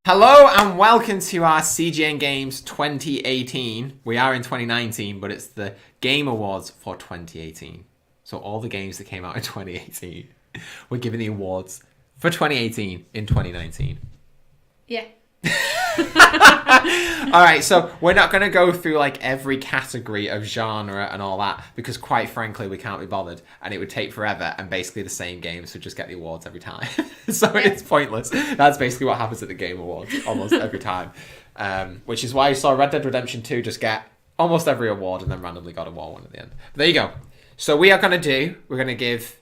Hello and welcome to our CGNgames 2018. We are in 2019, but it's the Game Awards for 2018. So all the games that came out in 2018, we're giving the awards for 2018 in 2019. Yeah. Alright, so we're not going to go through like every category of genre and all that, because quite frankly we can't be bothered and it would take forever, and basically the same games would just get the awards every time. So it's pointless. That's basically what happens at the Game Awards almost every time. Which is why you saw Red Dead Redemption 2 just get almost every award and then randomly got a one at the end. But there you go. So we're going to give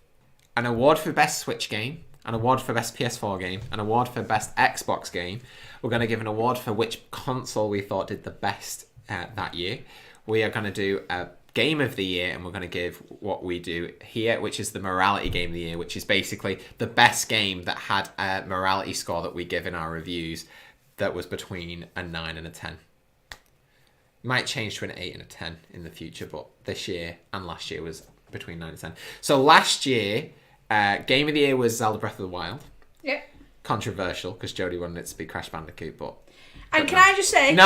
an award for Best Switch Game, an award for Best PS4 Game, an award for Best Xbox Game. We're going to give an award for which console we thought did the best that year. We are going to do a Game of the Year, and we're going to give what we do here, which is the Morality Game of the Year, which is basically the best game that had a morality score that we give in our reviews that was between a 9 and a 10. Might change to an 8 and a 10 in the future, but this year and last year was between 9 and 10. So last year, Game of the Year was Zelda Breath of the Wild. Yeah. Controversial, because Jodie wanted it to be Crash Bandicoot, but... And can I just say... No.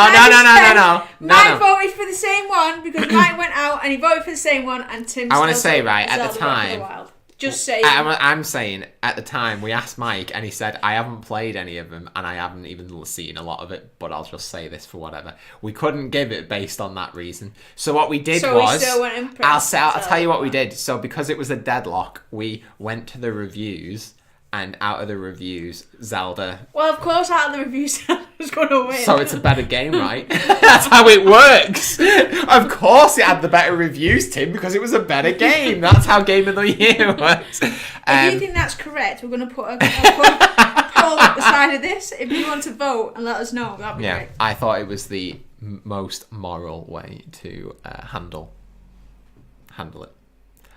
Mike voted for the same one, because Mike went out and he voted for the same one, and Tim I want to say, right, at the Zelda time... Breath of the Wild. Just saying. I'm saying, at the time, we asked Mike, and he said, I haven't played any of them, and I haven't even seen a lot of it, but I'll just say this for whatever. We couldn't give it based on that reason. So what we did was... we still weren't impressed. I'll tell you what we did. So because it was a deadlock, we went to the reviews, and out of the reviews, Zelda... Well, of course, out of the reviews, Zelda's going to win. So it's a better game, right? That's how it works. Of course it had the better reviews, Tim, because it was a better game. That's how Game of the Year works. If you think that's correct, we're going to put a poll at the side of this. If you want to vote and let us know, that'd be great. I thought it was the most moral way to handle it.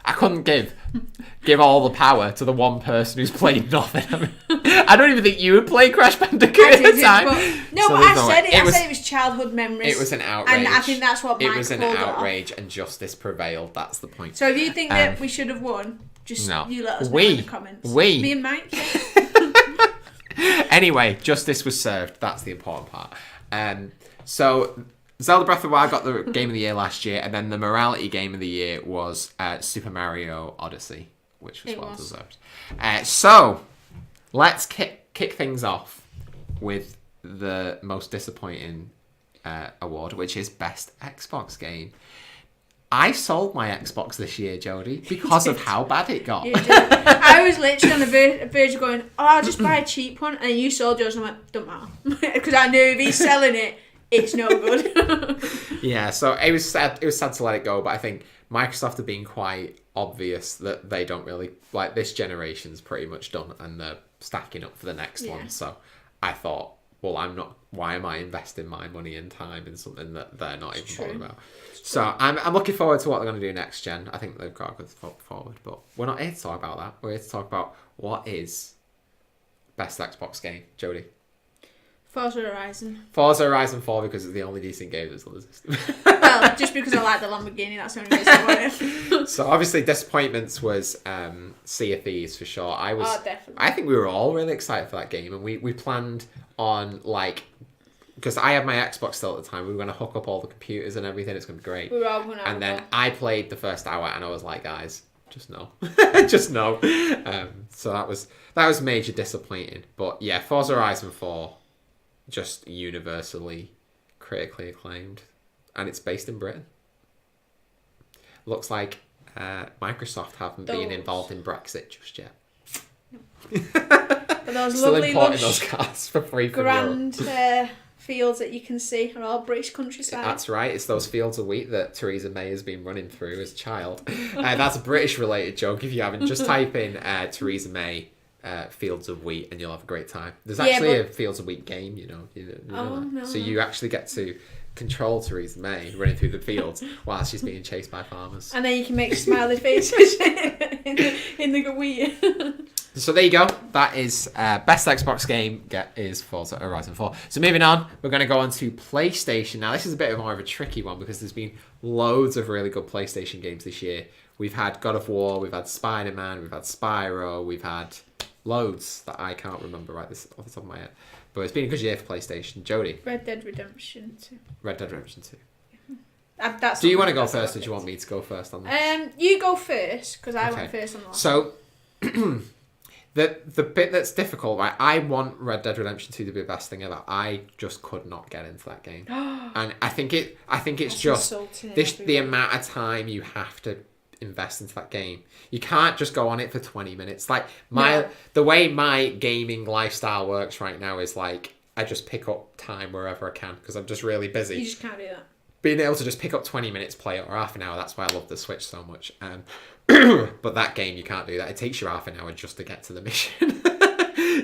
I couldn't give all the power to the one person who's played nothing. I don't even think you would play Crash Bandicoot at the time. I said it was childhood memories. It was an outrage. And I think that's what Mike It was an called outrage, and justice prevailed. That's the point. So if you think that we should have won, you let us know in the comments. Me and Mike, yeah. Anyway, justice was served. That's the important part. So... Zelda Breath of the Wild got the Game of the Year last year, and then the Morality Game of the Year was Super Mario Odyssey, which was well deserved. So, let's kick things off with the most disappointing award, which is Best Xbox Game. I sold my Xbox this year, Jodie, because of how bad it got. I was literally on the verge of going, I'll just buy a cheap one, and you sold yours, and I went, don't matter. Because I knew if he's selling it, it's no good. Yeah, so it was sad to let it go, but I think Microsoft have been quite obvious that they don't really like this generation's pretty much done, and they're stacking up for the next one. So I thought, well, why am I investing my money and time in something that they're not even bothered about? So I'm looking forward to what they're going to do next gen. I think they've got a good foot forward, but we're not here to talk about that. We're here to talk about what is Best Xbox Game, Jodie. Forza Horizon 4 because it's the only decent game that's on the system. Well, just because I like the Lamborghini, that's the only reason I want it. So obviously disappointments was Sea of Thieves for sure. Definitely. I think we were all really excited for that game, and we planned on because I had my Xbox still at the time, we were going to hook up all the computers and everything. It's going to be great. We were all going to. And then I played the first hour and I was like, guys, just no. Just no. So that was major disappointing. But yeah, Forza Horizon 4 just universally critically acclaimed, and it's based in Britain. Looks like Microsoft haven't been involved in Brexit just yet. But those still lovely importing those cars for free from grand fields that you can see are all British countryside. That's right, it's those fields of wheat that Theresa May has been running through as a child. That's a British related joke if you haven't. Just type in Theresa May fields of wheat and you'll have a great time. There's actually a fields of wheat game, you know no. So you actually get to control Theresa May running through the fields while she's being chased by farmers. And then you can make smiley faces in the wheat. So there you go. That is best Xbox game is Forza Horizon 4. So moving on, we're going to go on to PlayStation. Now this is a bit more of a tricky one because there's been loads of really good PlayStation games this year. We've had God of War, we've had Spider-Man, we've had Spyro, we've had loads that I can't remember off the top of my head. But it's been a good year for PlayStation. Jodie. Red Dead Redemption 2. Red Dead Redemption 2. That's do you want to go first, or do you want me to go first on this? You go first, because I went first on the last So, the bit that's difficult, right? I want Red Dead Redemption 2 to be the best thing ever. I just could not get into that game. And I think it's just the amount of time you have to invest into that game. You can't just go on it for 20 minutes. Like the way my gaming lifestyle works right now is like I just pick up time wherever I can because I'm just really busy. You just can't do that. Being able to just pick up 20 minutes, play it, or half an hour, that's why I love the Switch so much. But that game, you can't do that. It takes you half an hour just to get to the mission.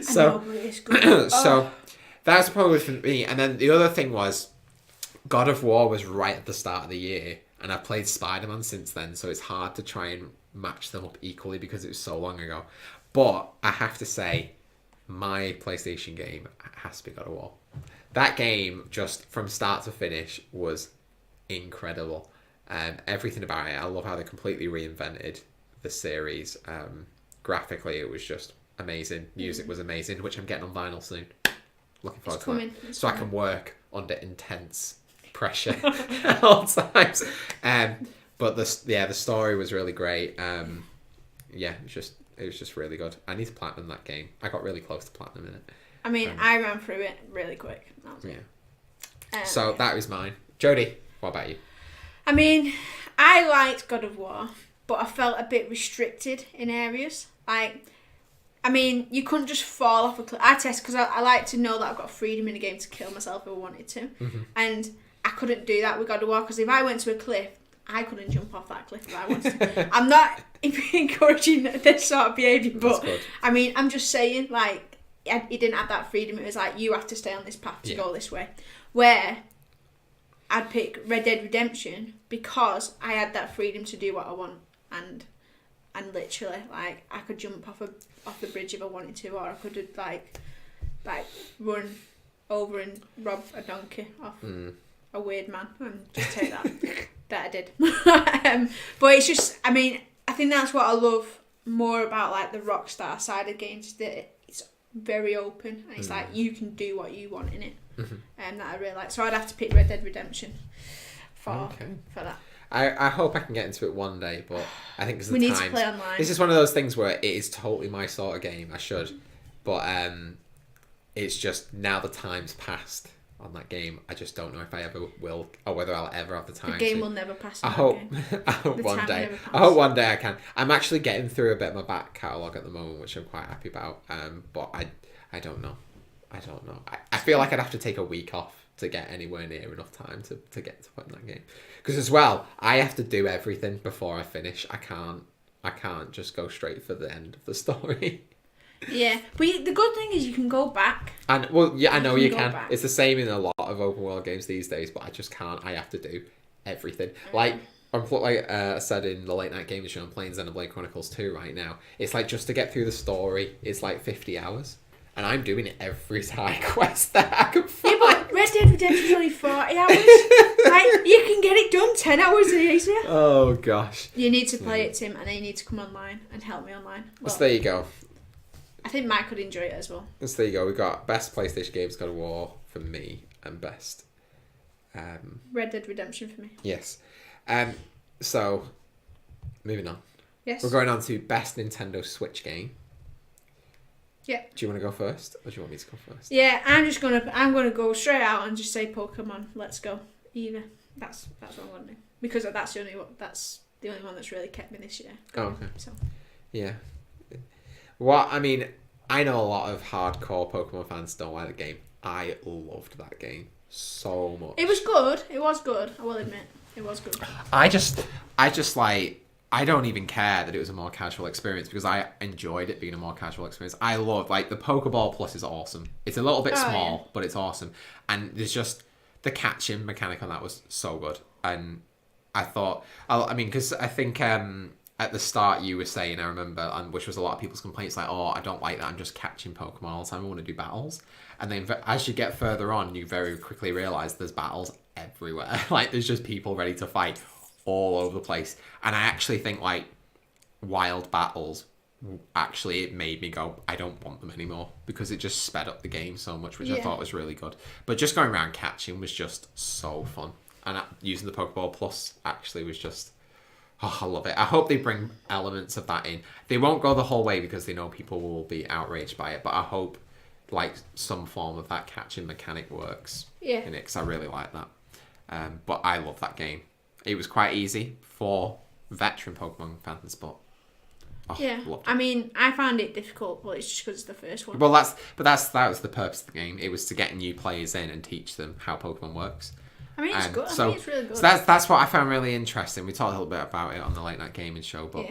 So, so that's probably for me. And then the other thing was God of War was right at the start of the year. And I've played Spider-Man since then, so it's hard to try and match them up equally because it was so long ago. But I have to say, my PlayStation game has to be God of War. That game, just from start to finish, was incredible. Everything about it. I love how they completely reinvented the series. Graphically, it was just amazing. Music was amazing, which I'm getting on vinyl soon. Looking forward to that. So I can work under intense pressure at all times. But the story was really great. It was just really good. I need to platinum that game. I got really close to platinum in it. I mean, I ran through it really quick. So that was mine. Jodie, what about you? I mean, I liked God of War, but I felt a bit restricted in areas. Like, I mean, you couldn't just fall off a cliff. I test because I like to know that I've got freedom in a game to kill myself if I wanted to. Mm-hmm. And I couldn't do that with God of War because if I went to a cliff, I couldn't jump off that cliff if I wanted to. I'm not encouraging this sort of behaviour, but I mean, I'm just saying, like, he didn't have that freedom. It was like, you have to stay on this path to go this way. Where I'd pick Red Dead Redemption because I had that freedom to do what I want, and literally, like, I could jump off the bridge if I wanted to, or I could like run over and rob a donkey off a weird man and just take that. That I did. But it's just, I mean, I think that's what I love more about, like, the Rockstar side of games, that it's very open and it's like you can do what you want in it. That I really like. So I'd have to pick Red Dead Redemption for that. I hope I can get into it one day, but I think because we need to play online. This is one of those things where it is totally my sort of game. I should, but it's just now the time's passed on that game. I just don't know if I ever will, or whether I'll ever have the time. The game will never pass. I hope one day. I hope one day I can. I'm actually getting through a bit of my back catalogue at the moment, which I'm quite happy about. But I don't know. I don't know. I feel like I'd have to take a week off to get anywhere near enough time to get to playing that game. Because as well, I have to do everything before I finish. I can't just go straight for the end of the story. Yeah, but the good thing is you can go back. And well, yeah, I know you can. It's the same in a lot of open world games these days, but I just can't. I have to do everything. Like I said in the late night gaming show, I'm playing Xenoblade Chronicles 2 right now. It's like just to get through the story, it's like 50 hours. And I'm doing it every side quest that I can find. Yeah, but Red Dead Redemption is only 40 hours. Like, you can get it done 10 hours easier. Oh, gosh. You need to play it, Tim, and then you need to come online and help me online. Well, so there you go. I think Mike could enjoy it as well. So there you go. We got best PlayStation games, God of War for me, and best Red Dead Redemption for me. Yes. So, moving on. Yes. We're going on to best Nintendo Switch game. Yeah. Do you want to go first, or do you want me to go first? Yeah, I'm gonna go straight out and just say Pokemon. Let's go. Either. That's what I'm gonna do, because that's the only one that's really kept me this year. Okay. So. Yeah. Well, I mean, I know a lot of hardcore Pokemon fans don't like the game. I loved that game so much. It was good. It was good. I will admit, it was good. I just like. I don't even care that it was a more casual experience because I enjoyed it being a more casual experience. I love, like, the Pokeball Plus is awesome. It's a little bit small, but it's awesome. And there's just the catching mechanic on that was so good. And I thought, I mean, because I think at the start you were saying, I remember, and which was a lot of people's complaints, like, oh, I don't like that. I'm just catching Pokemon all the time. I want to do battles. And then as you get further on, you very quickly realise there's battles everywhere. Like, there's just people ready to fight all over the place. And I actually think, like, wild battles actually it made me go, I don't want them anymore, because it just sped up the game so much, which I thought was really good. But just going around catching was just so fun. And using the Pokeball Plus actually was just... Oh, I love it. I hope they bring elements of that in. They won't go the whole way because they know people will be outraged by it, but I hope like some form of that catching mechanic works in it, because I really like that. But I love that game. It was quite easy for veteran Pokemon fans, but I mean, I found it difficult, but it's just because it's the first one. Well, that was the purpose of the game. It was to get new players in and teach them how Pokemon works. I mean, it's good. I think it's really good. So that's what I found really interesting. We talked a little bit about it on the Late Night Gaming Show, but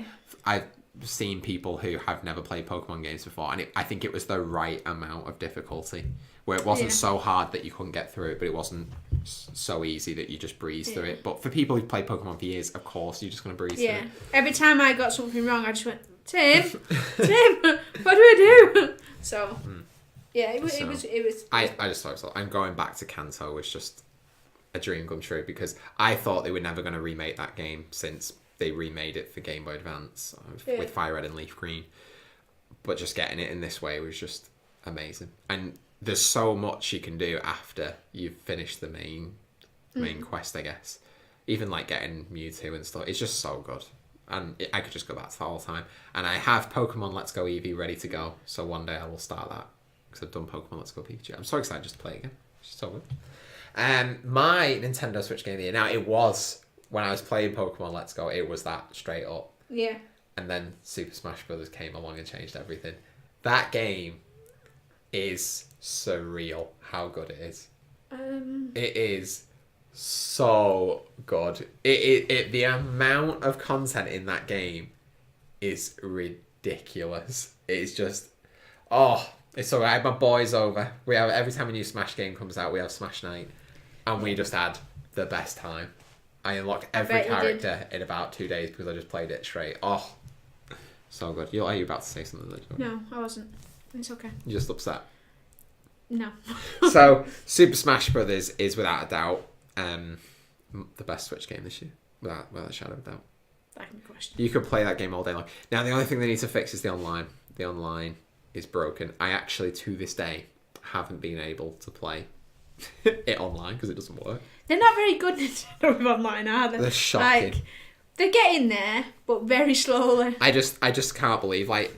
I've seen people who have never played Pokemon games before, and I think it was the right amount of difficulty, where it wasn't so hard that you couldn't get through it, but it wasn't so easy that you just breeze through it. But for people who've played Pokemon for years, of course, you're just going to breeze through it. Every time I got something wrong, I just went, Tim, what do I do? So, it was. I just thought so. And going back to Kanto was just a dream come true, because I thought they were never going to remake that game since they remade it for Game Boy Advance with Fire Red and Leaf Green. But just getting it in this way was just amazing. And there's so much you can do after you've finished the main quest, I guess. Even like getting Mewtwo and stuff. It's just so good. And I could just go back to that all the time. And I have Pokemon Let's Go Eevee ready to go. So one day I will start that, because I've done Pokemon Let's Go Pikachu. I'm so excited just to play it again. It's just so good. My Nintendo Switch game of the year. Now, it was, when I was playing Pokemon Let's Go, it was that straight up. Yeah. And then Super Smash Bros. Came along and changed everything. That game is surreal how good it is. It is so good. The amount of content in that game is ridiculous. It's just... It's alright. My boys over. We have, every time a new Smash game comes out, we have Smash Night, and we just had the best time. I unlocked every character in about 2 days because I just played it straight. Oh, so good. Are you about to say something? No, I wasn't. It's okay. You're just upset. No. So, Super Smash Brothers is without a doubt the best Switch game this year, without a shadow of a doubt. That can be questioned. You could play that game all day long. Now, the only thing they need to fix is the online. The online is broken. I actually, to this day, haven't been able to play it online because it doesn't work. They're not very good with online, are they? They're shocking. Like, they're getting there, but very slowly. I just can't believe, like,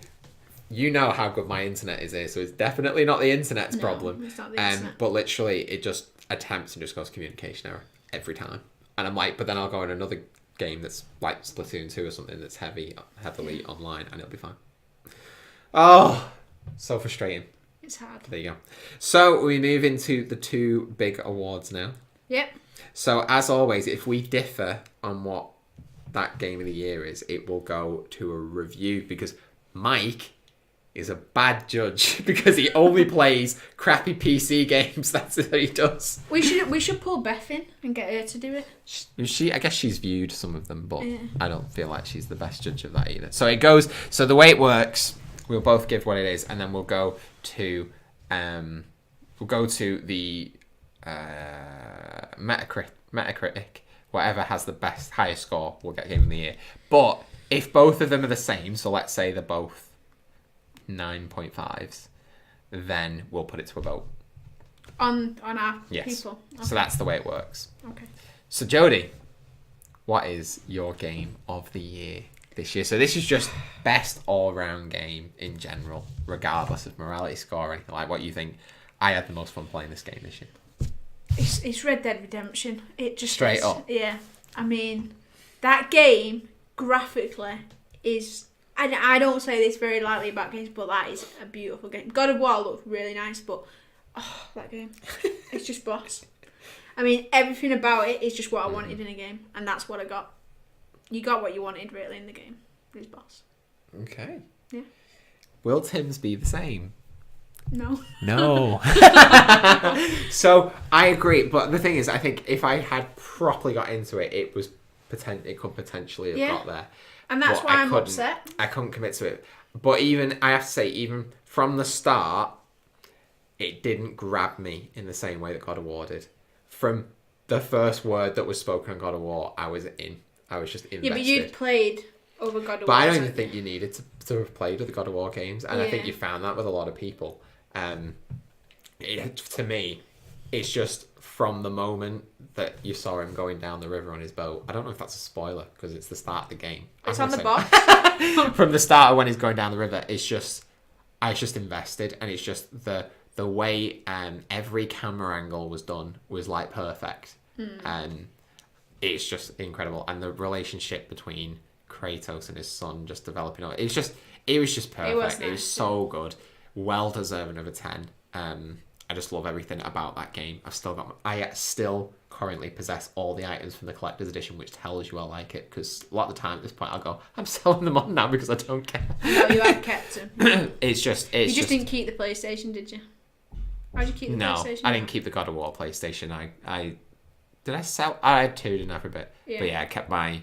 you know how good my internet is here, so it's definitely not the internet's problem. It's not the internet. But literally, it just attempts and just goes communication error every time. And I'm like, but then I'll go in another game that's like Splatoon 2 or something that's heavily online, and it'll be fine. Oh, so frustrating. It's hard. There you go. So we move into the two big awards now. Yep. So as always, if we differ on what that game of the year is, it will go to a review, because Mike is a bad judge because he only plays crappy PC games. That's what he does. We should pull Beth in and get her to do it. I guess she's viewed some of them, but I don't feel like she's the best judge of that either. So it goes. So the way it works, we'll both give what it is, and then we'll go to the Metacritic. Whatever has the highest score will get game of the year. But if both of them are the same, so let's say they're both 9.5s, then we'll put it to a vote on our people. Okay. So that's the way it works. Okay. So Jodie, what is your game of the year this year? So this is just best all-round game in general, regardless of morality score or anything. Like, what you think? I had the most fun playing this game this year. It's Red Dead Redemption. It just straight up. Yeah, I mean, that game graphically is. And I don't say this very lightly about games, but that is a beautiful game. God of War looks really nice, but that game, it's just boss. I mean, everything about it is just what I wanted in a game, and that's what I got. You got what you wanted really in the game. It was boss. Okay. Yeah. Will Tim's be the same? No. So I agree, but the thing is, I think if I had properly got into it, it could potentially have got there. And that's why I'm upset. I couldn't commit to it. But I have to say, even from the start, it didn't grab me in the same way that God of War did. From the first word that was spoken on God of War, I was in. I was just invested. Yeah, but you'd played over God of War. But I don't even think you needed to have played the God of War games, and I think Yeah. you found that with a lot of people. To me, it's just from the moment that you saw him going down the river on his boat. I don't know if that's a spoiler because it's the start of the game. It's on the box. From the start of when he's going down the river, I was just invested, and it's just the way every camera angle was done was like perfect. It's just incredible, and the relationship between Kratos and his son just developing. It was just perfect. It was so good. Well deserving of a 10. I just love everything about that game. I still currently possess all the items from the collector's edition, which tells you I like it, because a lot of the time at this point I'll go, I'm selling them on now because I don't care. No, you have kept them. You just didn't keep the PlayStation, did you? Why did you keep the PlayStation? No, I didn't keep the God of War PlayStation. Did I sell? I had 2, didn't I, for a bit? Yeah. But yeah, I kept my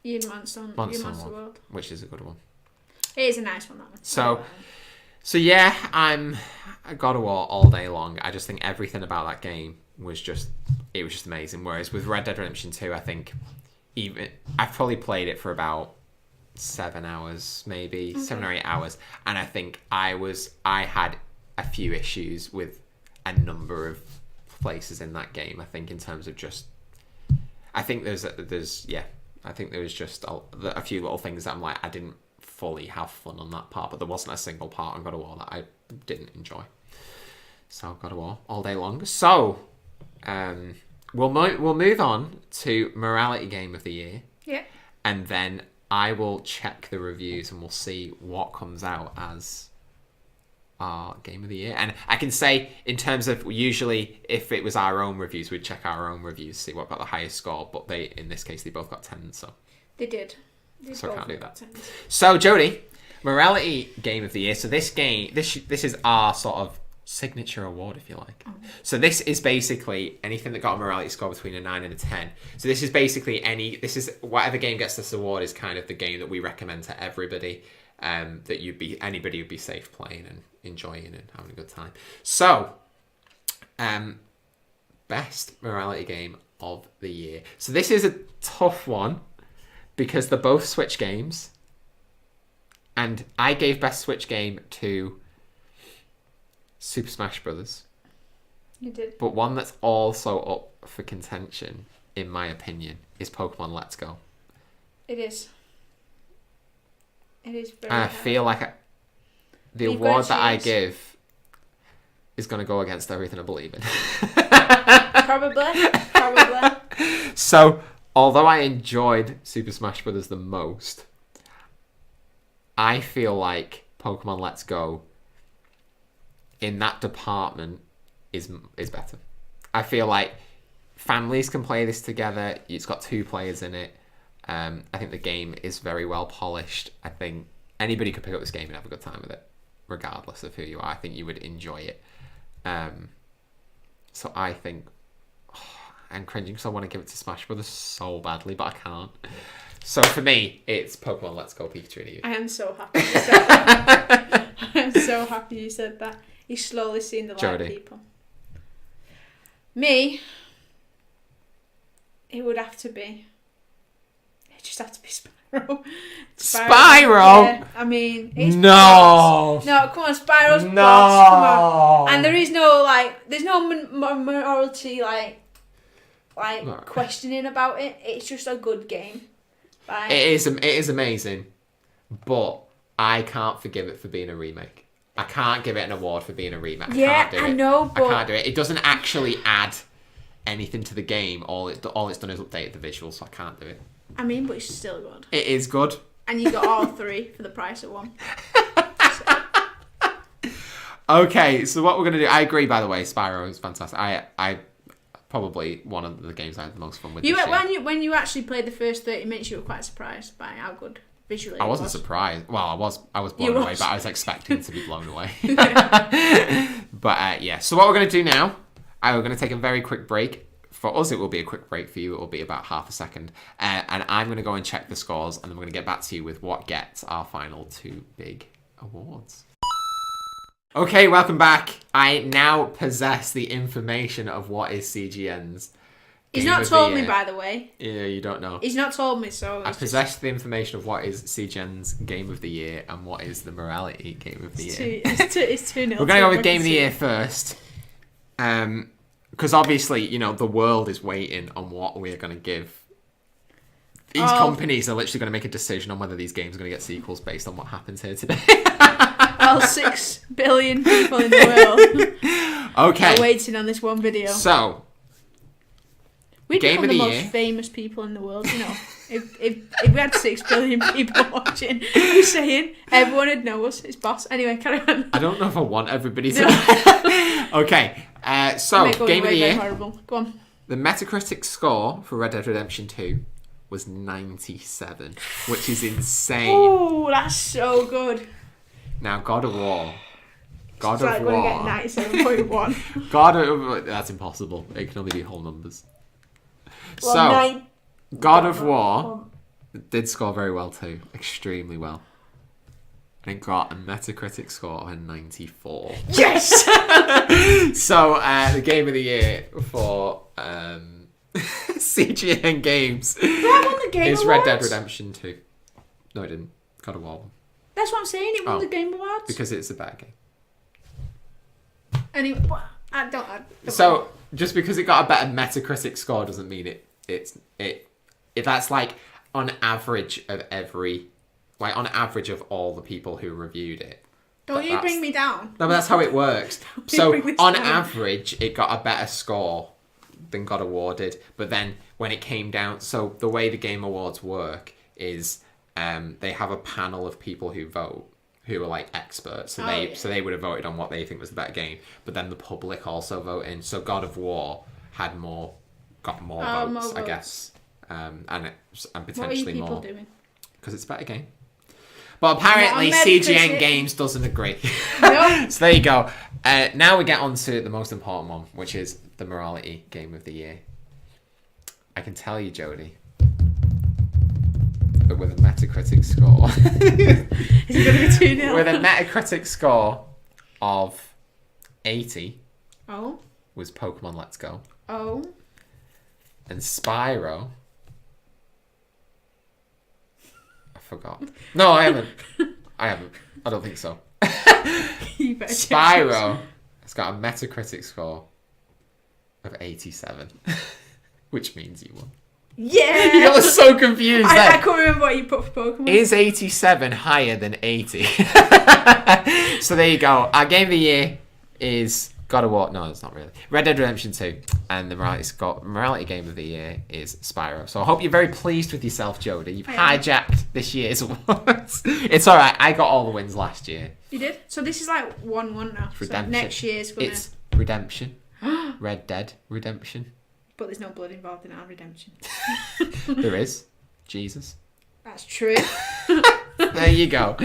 Monster World, which is a good one. It is a nice one, that one. So yeah, I'm a God of War all day long. I just think everything about that game was just amazing. Whereas with Red Dead Redemption 2, I think I've probably played it for about 7 hours, maybe 7 or 8 hours, and I think I had a few issues with a number of places in that game. I think in terms of just, I think there was just a few little things that I'm like, I didn't fully have fun on that part, but there wasn't a single part on God of War that I didn't enjoy. So God of War all day long. So we'll move on to Morality Game of the Year. Yeah. And then I will check the reviews and we'll see what comes out as our Game of the Year. And I can say, in terms of, usually if it was our own reviews, we'd check our own reviews, see what got the highest score, but in this case they both got 10, so They did. So I can't do that. So Jodie, Morality Game of the Year. So this game, this is our sort of signature award, if you like. So this is basically anything that got a morality score between a 9 and a 10. So this is basically whatever game gets this award is kind of the game that we recommend to everybody, that anybody would be safe playing and enjoying and having a good time. So, best morality game of the year. So this is a tough one because they're both Switch games, and I gave best Switch game to Super Smash Brothers. You did. But one that's also up for contention, in my opinion, is Pokemon Let's Go. It is. It is very I hard. feel like the award that I give is going to go against everything I believe in. Probably. So, although I enjoyed Super Smash Brothers the most, I feel like Pokemon Let's Go in that department is better. I feel like families can play this together. It's got 2 players in it. I think the game is very well polished. I think anybody could pick up this game and have a good time with it, regardless of who you are. I think you would enjoy it. So I think I'm cringing because I want to give it to Smash Brothers so badly, but I can't. So for me, it's Pokemon Let's Go Pikachu and Eevee. I am so happy you said that. I am so happy you said that. He's slowly seeing the light, people. Me, it would have to be. It just have to be Spyro. Spyro? Yeah, I mean, it's no. plots. No, come on, Spyro's No. plots. Come on. And there is no there's no morality questioning about it. It's just a good game. Right? It is amazing, but I can't forgive it for being a remake. I can't give it an award for being a remake. I know, but I can't do it. It doesn't actually add anything to the game. All it's done is update the visuals, so I can't do it. I mean, but it's still good. It is good. And you got all 3 for the price of 1. Okay, so what we're going to do... I agree, by the way, Spyro is fantastic. I probably one of the games I had the most fun with this year. When you actually played the first 30 minutes, you were quite surprised by how good visually I it wasn't was. surprised. Well, I was blown away, but I was expecting to be blown away. But yeah, so what we're going to do now, we're going to take a very quick break. For us, it will be a quick break. For you, it will be about half a second. And I'm going to go and check the scores, and then we're going to get back to you with what gets our final 2 big awards. Okay, welcome back. I now possess the information of what is CGN's He's Game not of the told me, Year. by the way. Yeah, you don't know. He's not told me, so... I possess the information of what is CGN's Game of the Year and what is the Morality Game of the Year. It's 2-0. We're going to go with Game of the Year first. Because obviously, you know, the world is waiting on what we're going to give. These companies are literally going to make a decision on whether these games are going to get sequels based on what happens here today. All 6 billion people in the world Okay. are waiting on this one video. So, We'd Game become of the the most Year. famous people in the world, you know. If we had 6 billion people watching, I'm saying everyone would know us. It's boss. Anyway, carry on. I don't know if I want everybody to... Okay, so, Make Game of the Year. Horrible. Go on. The Metacritic score for Red Dead Redemption 2 was 97, which is insane. Oh, that's so good. Now, God of War. God It's of like War. going to get 97.1. God of... That's impossible. It can only be whole numbers. Well, So, God of War did score very well too. Extremely well. And it got a Metacritic score of a 94. Yes! So, the Game of the Year for CGN Games That won the Game is Awards. Red Dead Redemption 2. No, it didn't. God of War won. That's what I'm saying. It won Oh. the Game Awards. Because it's a bad game. Anyway, I don't So, just because it got a better Metacritic score doesn't mean that's like on average of on average of all the people who reviewed it. Don't you bring me down. No, but that's how it works. So bring this on down. average, it got a better score than God of War did. But then when it came down, so the way the Game Awards work is they have a panel of people who vote, who are like experts. So they would have voted on what they think was the better game. But then the public also vote in. So God of War got more votes, I guess, and potentially what are you people more doing? because it's a better game. But apparently Not a CGN Metacritic. Games doesn't agree. No. So there you go. Now we get on to the most important one, which is the Morality Game of the Year. I can tell you, Jodie, that with a Metacritic score... Is it going to be 2-0? with a Metacritic score of 80 Oh. was Pokemon Let's Go. Oh. And Spyro... I forgot. No, I haven't. I don't think so. You better check Spyro has got a Metacritic score of 87, which means you won. Yeah. You got so confused I there. can't remember what you put for Pokemon. Is 87 higher than 80? So there you go. Our Game of the Year is God of War. No, it's not really. Red Dead Redemption 2. And the Morality Game of the Year is Spyro. So I hope you're very pleased with yourself, Jodie. You've hijacked this year's awards. It's alright. I got all the wins last year. You did? So this is like 1-1 now. So Redemption. next year's going to... It's Redemption. Red Dead Redemption. But there's no blood involved in our redemption. There is. Jesus. That's true. There you go.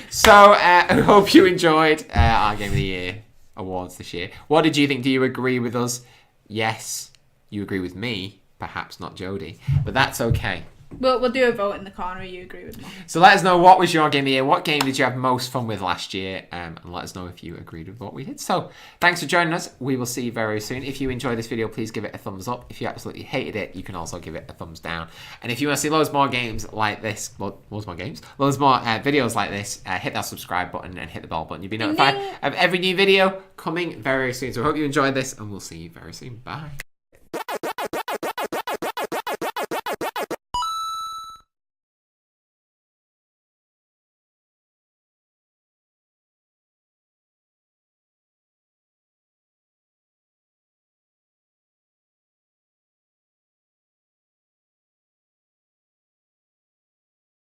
So I hope you enjoyed our Game of the Year awards this year. What did you think? Do you agree with us? Yes, you agree with me. Perhaps not Jodie, but that's okay. We'll do a vote in the corner. You agree with me? So let us know what was your Game of the Year. What game did you have most fun with last year? And let us know if you agreed with what we did. So thanks for joining us. We will see you very soon. If you enjoyed this video, please give it a thumbs up. If you absolutely hated it, you can also give it a thumbs down. And if you want to see loads more games like this, loads more videos like this, hit that subscribe button and hit the bell button. You'll be notified of every new video coming very soon. So I hope you enjoyed this, and we'll see you very soon. Bye.